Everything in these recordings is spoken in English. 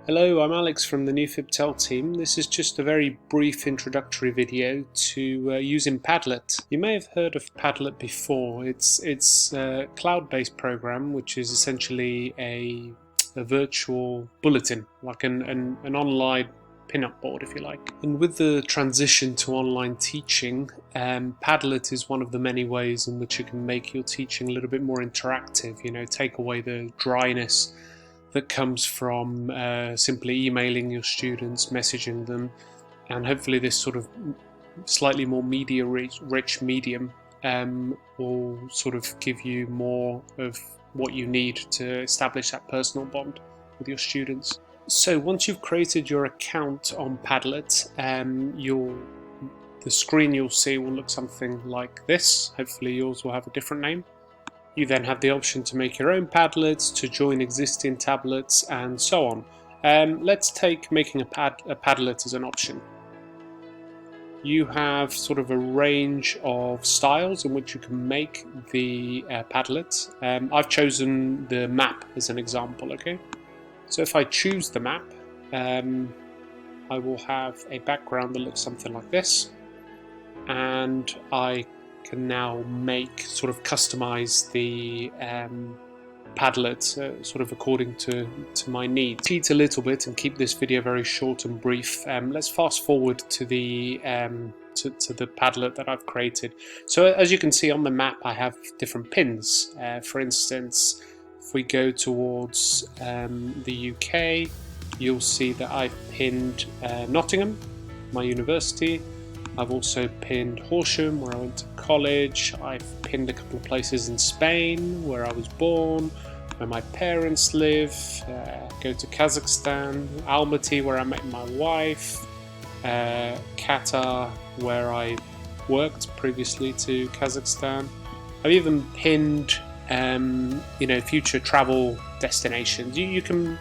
Hello, I'm Alex from the NewFibTel team. This is just a very brief introductory video to using Padlet. You may have heard of Padlet before. It's a cloud-based program which is essentially a virtual bulletin, like an online pin-up board, if you like. And with the transition to online teaching, Padlet is one of the many ways in which you can make your teaching a little bit more interactive, take away the dryness that comes from simply emailing your students, messaging them, and hopefully this sort of slightly more media-rich medium will sort of give you more of what you need to establish that personal bond with your students. So once you've created your account on Padlet, the screen you'll see will look something like this. Hopefully yours will have a different name. You then have the option to make your own Padlets, to join existing tablets, and so on. Let's take making a Padlet as an option. You have sort of a range of styles in which you can make the Padlet. I've chosen the map as an example, okay? So if I choose the map, I will have a background that looks something like this, and I can now sort of customize the Padlet sort of according to my needs. Cheat a little bit and keep this video very short and brief. Let's fast forward to the Padlet that I've created. So as you can see on the map, I have different pins. For instance, if we go towards the UK, you'll see that I've pinned Nottingham, my university. I've also pinned Horsham, where I went to college. I've pinned a couple of places in Spain, where I was born, where my parents live. Go to Kazakhstan, Almaty, where I met my wife, Qatar, where I worked previously to Kazakhstan. I've even pinned, future travel destinations. You can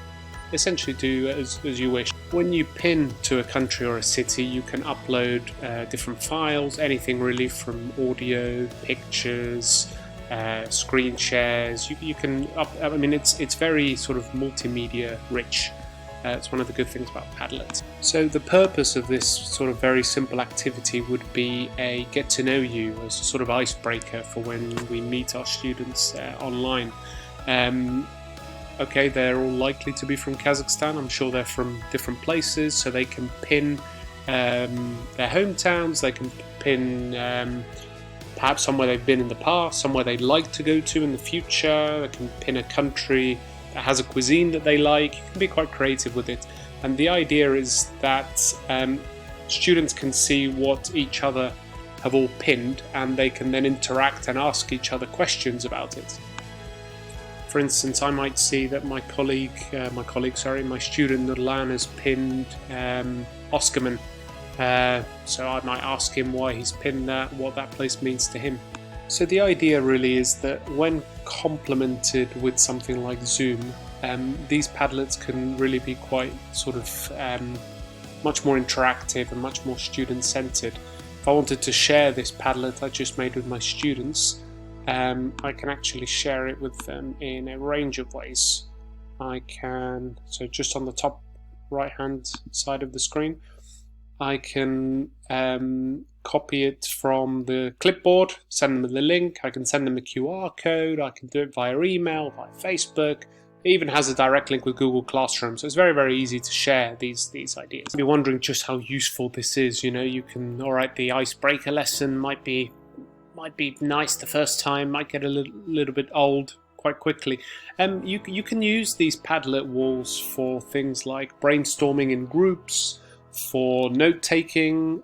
essentially do as you wish. When you pin to a country or a city, you can upload different files, anything really from audio, pictures, screen shares. You can it's very sort of multimedia rich. It's one of the good things about Padlet. So the purpose of this sort of very simple activity would be a get to know you as a sort of icebreaker for when we meet our students online. Okay, they're all likely to be from Kazakhstan. I'm sure they're from different places, so they can pin their hometowns, they can pin perhaps somewhere they've been in the past, somewhere they'd like to go to in the future. They can pin a country that has a cuisine that they like. You can be quite creative with it. And the idea is that students can see what each other have all pinned, and they can then interact and ask each other questions about it. For instance, I might see that my student Nurlan has pinned Oscarman. So I might ask him why he's pinned that, what that place means to him. So the idea really is that when complemented with something like Zoom, these Padlets can really be quite sort of much more interactive and much more student-centered. If I wanted to share this Padlet I just made with my students, I can actually share it with them in a range of ways. So just on the top right hand side of the screen, I can copy it from the clipboard, send them the link, I can send them a QR code, I can do it via email, via Facebook. It even has a direct link with Google Classroom, so it's very, very easy to share these ideas. You're wondering just how useful this is. You can, alright, the icebreaker lesson might be nice the first time, might get a little bit old quite quickly. You can use these Padlet walls for things like brainstorming in groups, for note-taking.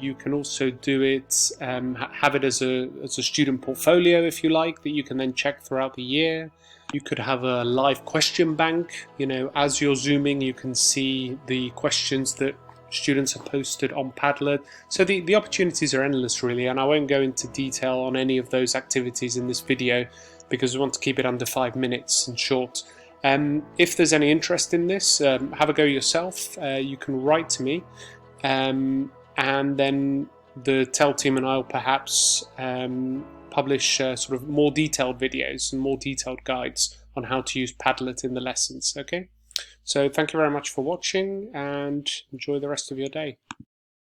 You can also do it, have it as a student portfolio, if you like, that you can then check throughout the year. You could have a live question bank. As you're zooming, you can see the questions that students have posted on Padlet. So the opportunities are endless really, and I won't go into detail on any of those activities in this video because we want to keep it under 5 minutes and short. If there's any interest in this, have a go yourself. You can write to me, and then the TEL team and I will perhaps publish sort of more detailed videos and more detailed guides on how to use Padlet in the lessons. Okay, So thank you very much for watching and enjoy the rest of your day.